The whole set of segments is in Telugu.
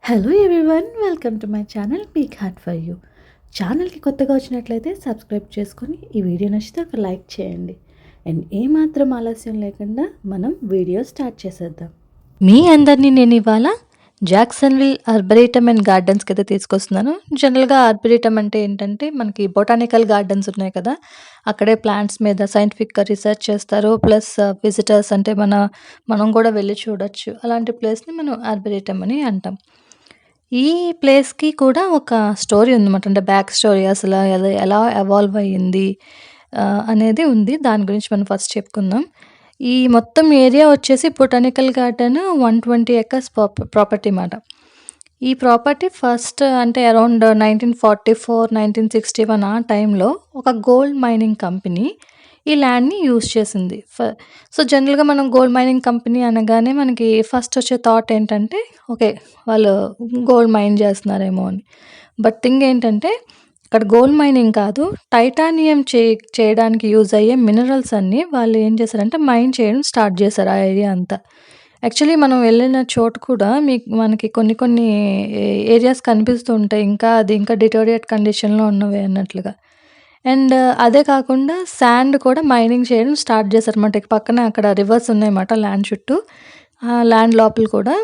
Hello everyone, welcome to my channel big heart for you. ఛానల్కి కొత్తగా వచ్చినట్లయితే సబ్స్క్రైబ్ చేసుకొని ఈ వీడియో నచ్చితే ఒక లైక్ చేయండి. అండ్ ఏమాత్రం ఆలస్యం లేకుండా మనం వీడియో స్టార్ట్ చేసేద్దాం. మీ అందరినీ నేను ఇవాళ జాక్సన్విల్ ఆర్బరేటమ్ అండ్ గార్డెన్స్కి అయితే తీసుకొస్తున్నాను. జనరల్గా ఆర్బరేటమ్ అంటే ఏంటంటే మనకి బొటానికల్ గార్డెన్స్ ఉన్నాయి కదా, అక్కడే ప్లాంట్స్ మీద సైంటిఫిక్గా రీసెర్చ్ చేస్తారు. ప్లస్ విజిటర్స్ అంటే మనం కూడా వెళ్ళి చూడొచ్చు. అలాంటి ప్లేస్ని మనం ఆర్బరేటమ్ అని అంటాం. ఈ ప్లేస్‌కి కూడా ఒక స్టోరీ ఉందన్నమాట. అంటే బ్యాక్ స్టోరీ అసల అది ఎలా ఎవాల్వ్ అయ్యింది అనేది ఉంది. దాని గురించి మనం ఫస్ట్ చెప్పుకుందాం. ఈ మొత్తం ఏరియా వచ్చేసి బొటానికల్ గార్డెన్ 120 ఎకర్స్ ప్రాపర్టీ మాట. ఈ ప్రాపర్టీ ఫస్ట్ అంటే అరౌండ్ 1944, 1961 ఆ టైంలో ఒక గోల్డ్ మైనింగ్ కంపెనీ ఈ ల్యాండ్‌ని యూజ్ చేసింది. సో, జనరల్‌గా మనం గోల్డ్ మైనింగ్ కంపెనీ అనగానే మనకి ఫస్ట్ వచ్చే థాట్ ఏంటంటే, ఓకే, వాళ్ళు గోల్డ్ మైన్ చేస్తున్నారేమో అని. బట్ థింగ్ ఏంటంటే, ఇక్కడ గోల్డ్ మైనింగ్ కాదు, టైటానియం చేయడానికి యూజ్ అయ్యే మినరల్స్ అన్నీ వాళ్ళు ఏం చేశారంటే మైన్ చేయడం స్టార్ట్ చేశారు ఆ ఏరియా అంతా. యాక్చువల్లీ మనం వెళ్ళిన చోటు కూడా మనకి కొన్ని కొన్ని ఏరియాస్ కనిపిస్తూ ఉంటాయి. అది ఇంకా డిటోరియేట్ కండిషన్‌లో ఉన్నవి అన్నట్లుగా. అండ్ అదే కాకుండా శాండ్ కూడా మైనింగ్ చేయడం స్టార్ట్ చేశారన్నమాట. పక్కనే అక్కడ రివర్స్ ఉన్నాయన్నమాట ల్యాండ్ చుట్టూ. ఆ ల్యాండ్ లోపల కూడా.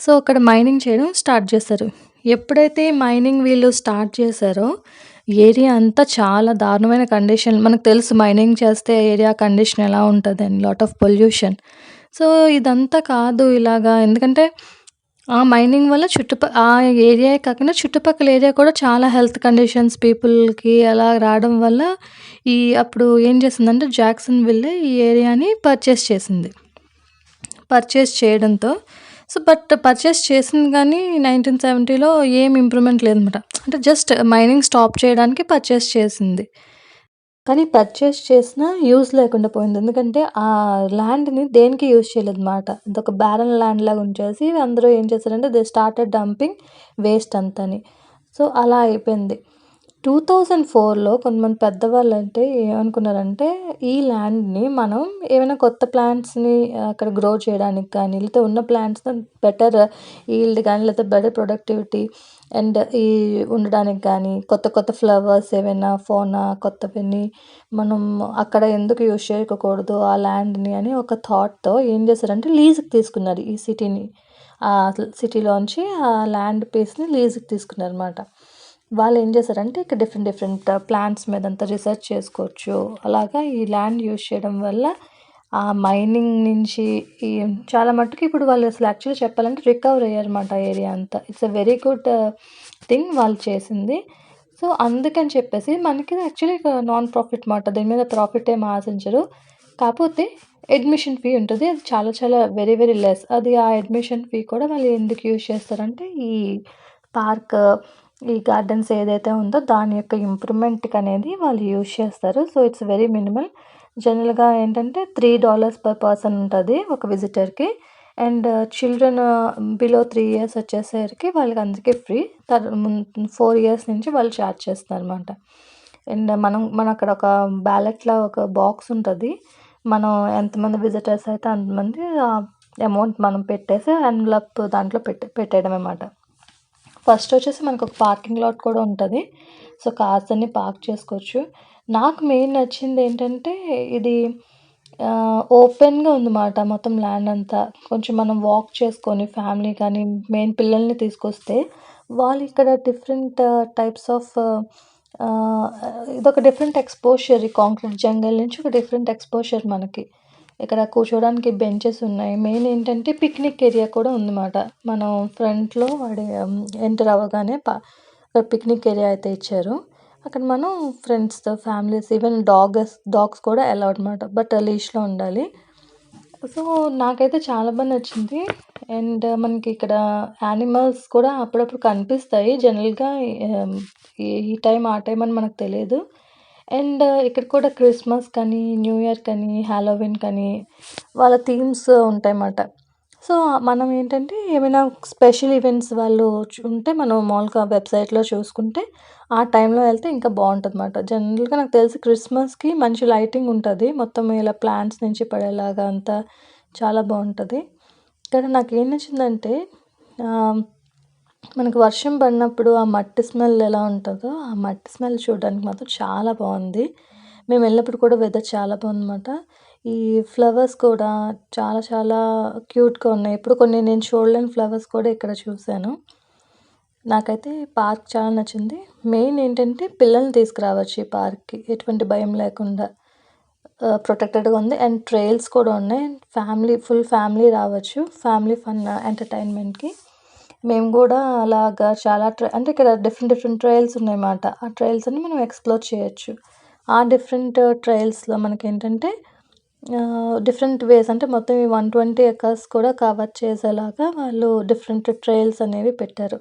సో, అక్కడ మైనింగ్ చేయడం స్టార్ట్ చేశారు. ఎప్పుడైతే మైనింగ్ వీళ్ళు స్టార్ట్ చేశారో, ఏరియా అంతా చాలా దారుణమైన కండిషన్. మనకు తెలుసు మైనింగ్ చేస్తే ఏరియా కండిషన్ ఎలా ఉంటదని. Lot of pollution. సో, ఇదంతా కాదు ఇలాగా. ఎందుకంటే ఆ మైనింగ్ వల్ల ఆ ఏరియాయే కాకుండా చుట్టుపక్కల ఏరియా కూడా చాలా హెల్త్ కండిషన్స్ పీపుల్‌కి అలా రావడం వల్ల అప్పుడు ఏం చేసిందంటే జాక్సన్‌విల్లే ఈ ఏరియాని పర్చేస్ చేసింది. పర్చేస్ చేయడంతో బట్ పర్చేస్ చేసింది కానీ 1970లో ఏం ఇంప్రూవ్‌మెంట్ లేదనమాట. అంటే జస్ట్ మైనింగ్ స్టాప్ చేయడానికి పర్చేస్ చేసింది. కానీ పర్చేస్ చేసినా యూజ్ లేకుండా పోయింది. ఎందుకంటే ఆ ల్యాండ్‌ని దేనికి యూజ్ చేయలేదన్నమాట. అదొక బ్యారన్ ల్యాండ్ లాగా ఉంచేసి అందరూ ఏం చేశారంటే దే స్టార్టెడ్ డంపింగ్ వేస్ట్ అంతాని. సో, అలా అయిపోయింది. 2004లో కొంతమంది పెద్దవాళ్ళంటే ఏమనుకున్నారంటే, ఈ ల్యాండ్‌ని మనం ఏమైనా కొత్త ప్లాంట్స్‌ని అక్కడ గ్రో చేయడానికి కానీ, లేతే ఉన్న ప్లాంట్స్‌ని బెటర్ ఈల్డ్ కానీ, లేతే బెటర్ ప్రొడక్టివిటీ అండ్ ఉండడానికి కానీ, కొత్త కొత్త ఫ్లవర్స్ ఏవైనా కొత్తవన్నీ మనం అక్కడ ఎందుకు యూజ్ చేయకూడదు ఆ ల్యాండ్‌ని అని ఒక థాట్‌తో ఏం చేశారంటే లీజ్‌కి తీసుకున్నారు ఈ సిటీని. సిటీలోంచి ఆ ల్యాండ్ పీస్‌ని లీజ్‌కి తీసుకున్నారన్నమాట. వాళ్ళేం చేశారంటే ఇక్కడ డిఫరెంట్ డిఫరెంట్ ప్లాంట్స్ మీదంతా రిసర్చ్ చేసుకోవచ్చు. అలాగా ఈ ల్యాండ్ యూజ్ చేయడం వల్ల ఆ మైనింగ్ నుంచి చాలా మట్టుకు ఇప్పుడు వాళ్ళు అసలు యాక్చువల్లీ చెప్పాలంటే రికవర్ అయ్యారన్నమాట ఆ ఏరియా అంతా. It's a very good thing వాళ్ళు చేసింది. సో, అందుకని చెప్పేసి మనకి యాక్చువల్లీ నాన్ ప్రాఫిట్ మాట. దీని మీద ప్రాఫిట్ ఏమి ఆశించరు. కాపోతే అడ్మిషన్ ఫీ ఉంటది. అది చాలా చాలా వెరీ వెరీ లెస్. ఆ అడ్మిషన్ ఫీ కూడా వాళ్ళు ఎందుకు యూజ్ చేస్తారంటే పార్క్ ఈ గార్డెన్స్ ఏదైతే ఉందో దాని యొక్క ఇంప్రూవ్‌మెంట్‌కనేది వాళ్ళు యూజ్ చేస్తారు. So, it's very minimal. జనరల్‌గా ఏంటంటే $3 పర్ పర్సన్ ఉంటది ఒక విజిటర్‌కి. అండ్ చిల్డ్రన్ బిలో 3 ఇయర్స్ వచ్చేసరికి వాళ్ళకి అందరికీ ఫ్రీ. 4 ఇయర్స్ నుంచి వాళ్ళు చార్జ్ చేస్తారనమాట. అండ్ మనం అక్కడ ఒక బ్యాలెట్‌లా ఒక బాక్స్ ఉంటది. మనం ఎంతమంది విజిటర్స్ అయితే అంతమంది అమౌంట్ మనం పెట్టేసి ఎన్వలప్ దాంట్లో పెట్టేయడమే మాట. ఫస్ట్ వచ్చేసి మనకు ఒక పార్కింగ్ లాట్ కూడా ఉంటది. సో, కార్స్ అన్నీ పార్క్ చేసుకోవచ్చు. నాకు మెయిన్ నచ్చింది ఏంటంటే ఇది ఓపెన్‌గా ఉందన్నమాట మొత్తం ల్యాండ్ అంతా. కొంచెం మనం వాక్ చేసుకొని ఫ్యామిలీ కానీ మెయిన్ పిల్లల్ని తీసుకొస్తే వాళ్ళు ఇక్కడ డిఫరెంట్ టైప్స్ ఆఫ్ ఆహ్, ఇదొక డిఫరెంట్ ఎక్స్‌పోజర్. ఈ కాంక్రీట్ జంగల్ నుంచి ఒక డిఫరెంట్ ఎక్స్‌పోజర్ మనకి. ఇక్కడ కూర్చోవడానికి బెంచెస్ ఉన్నాయి. మెయిన్ ఏంటంటే పిక్నిక్ ఏరియా కూడా ఉందన్నమాట. మనం ఫ్రంట్‌లో ఎంటర్ అవ్వగానే పిక్నిక్ ఏరియా అయితే ఇచ్చారు. అక్కడ మనం ఫ్రెండ్స్‌తో, ఫ్యామిలీస్ ఈవెన్ డాగ్స్ కూడా అలౌడ్ మాట. బట్ లీష్‌లో ఉండాలి. సో, నాకైతే చాలా నచ్చింది. అండ్ మనకి ఇక్కడ యానిమల్స్ కూడా అప్పుడప్పుడు కనిపిస్తాయి. జనరల్‌గా ఆహ్, ఈ టైం, ఆ టైం అని మనకు తెలీదు. అండ్ ఇక్కడ కూడా క్రిస్మస్ కానీ, న్యూ ఇయర్ కానీ, హాలోవీన్ కానీ వాళ్ళ థీమ్స్ ఉంటాయన్నమాట. సో, మనం ఏంటంటే ఏమైనా స్పెషల్ ఈవెంట్స్ వాళ్ళు ఉంటే మనం మామూలుగా వెబ్‌సైట్‌లో చూసుకుంటే ఆ టైంలో వెళ్తే ఇంకా బావుంటదన్నమాట. జనరల్‌గా నాకు తెలిసి క్రిస్మస్‌కి మంచి లైటింగ్ ఉంటది. మొత్తం ఇలా ప్లాంట్స్ నుంచి పడేలాగా అంతా చాలా బావుంటది. ఇక్కడ నాకేం నచ్చిందంటే ఆహ్, మనకు వర్షం పడినప్పుడు ఆ మట్టి స్మెల్ ఎలా ఉంటుందో, ఆ మట్టి స్మెల్ చూడడానికి మాత్రం చాలా బాగుంది. మేము వెళ్ళినప్పుడు కూడా వెదర్ చాలా బాగుందన్నమాట. ఈ ఫ్లవర్స్ కూడా చాలా చాలా క్యూట్‌గా ఉన్నాయి. ఇప్పుడు కొన్ని నేను చూడలేని ఫ్లవర్స్ కూడా ఇక్కడ చూశాను. నాకైతే పార్క్ చాలా నచ్చింది. మెయిన్ ఏంటంటే పిల్లల్ని తీసుకురావచ్చు ఈ పార్క్‌కి. ఎటువంటి భయం లేకుండా ప్రొటెక్టెడ్‌గా ఉంది. అండ్ ట్రైల్స్ కూడా ఉన్నాయి. ఫుల్ ఫ్యామిలీ రావచ్చు. ఫ్యామిలీ ఫన్ ఎంటర్‌టైన్‌మెంట్‌కి. మేము గూడా అలాగా చాలా అంటే ఇక్కడ డిఫరెంట్ డిఫరెంట్ ట్రైల్స్ ఉన్నాయన్నమాట. ఆ ట్రైల్స్ అన్నీ మనం ఎక్స్‌ప్లోర్ చేయొచ్చు. ఆ డిఫరెంట్ ట్రైల్స్‌లో మనకేంటంటే డిఫరెంట్ వేస్ అంటే మొత్తం ఈ 120 ఎకర్స్ కూడా కవర్ చేసేలాగా వాళ్ళు డిఫరెంట్ ట్రైల్స్ అనేవి పెట్టారు.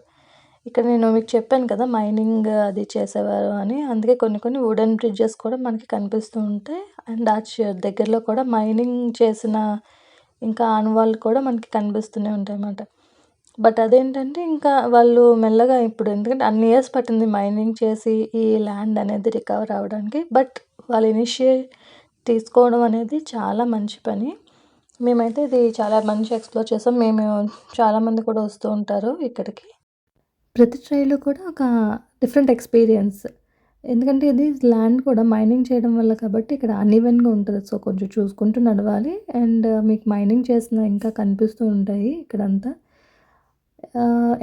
ఇక్కడ నేను మీకు చెప్పాను కదా! మైనింగ్ అది చేసేవారు అని. అందుకే కొన్ని కొన్ని వుడెన్ బ్రిడ్జెస్ కూడా మనకి కనిపిస్తూ ఉంటాయి. అండ్ ఆ దగ్గరలో కూడా మైనింగ్ చేసిన ఇంకా ఆనవాళ్ళు కూడా మనకి కనిపిస్తూనే ఉంటాయన్నమాట. బట్ అదేంటంటే ఇంకా వాళ్ళు మెల్లగా ఇప్పుడు ఎందుకంటే అన్ని ఇయర్స్ పట్టింది మైనింగ్ చేసి ఈ ల్యాండ్ అనేది రికవర్ అవ్వడానికి. బట్ వాళ్ళు ఇనిషియేట్ తీసుకోవడం అనేది చాలా మంచి పని. మేమైతే ఇది చాలా మంచి ఎక్స్‌ప్లోర్ చేసాం. చాలామంది కూడా వస్తూ ఉంటారు ఇక్కడికి. ప్రతి ట్రైలు కూడా ఒక డిఫరెంట్ ఎక్స్‌పీరియన్స్. ఎందుకంటే ఇది ల్యాండ్ కూడా మైనింగ్ చేయడం వల్ల కాబట్టి ఇక్కడ అన్‌ఈవెన్‌గా ఉంటది. సో, కొంచెం చూసుకుంటూ నడవాలి. అండ్ మీకు మైనింగ్ చేసిన ఇంకా కనిపిస్తూ ఉంటాయి ఇక్కడంతా.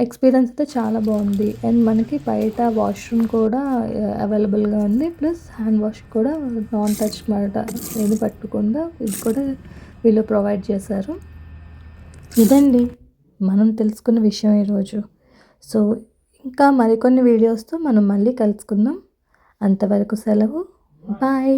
ఎక్స్‌పీరియన్స్ అయితే చాలా బాగుంది. అండ్ మనకి బయట వాష్‌రూమ్ కూడా అవైలబుల్‌గా ఉంది. ప్లస్ హ్యాండ్ వాష్ కూడా నాన్ టచ్ మాట ఏది పట్టకుండా ఇది కూడా వీళ్ళు ప్రొవైడ్ చేశారు. ఇదండి మనం తెలుసుకున్న విషయం ఈరోజు. సో, ఇంకా మరికొన్ని వీడియోస్‌తో మనం మళ్ళీ కలుసుకుందాం. అంతవరకు సెలవు. బాయ్.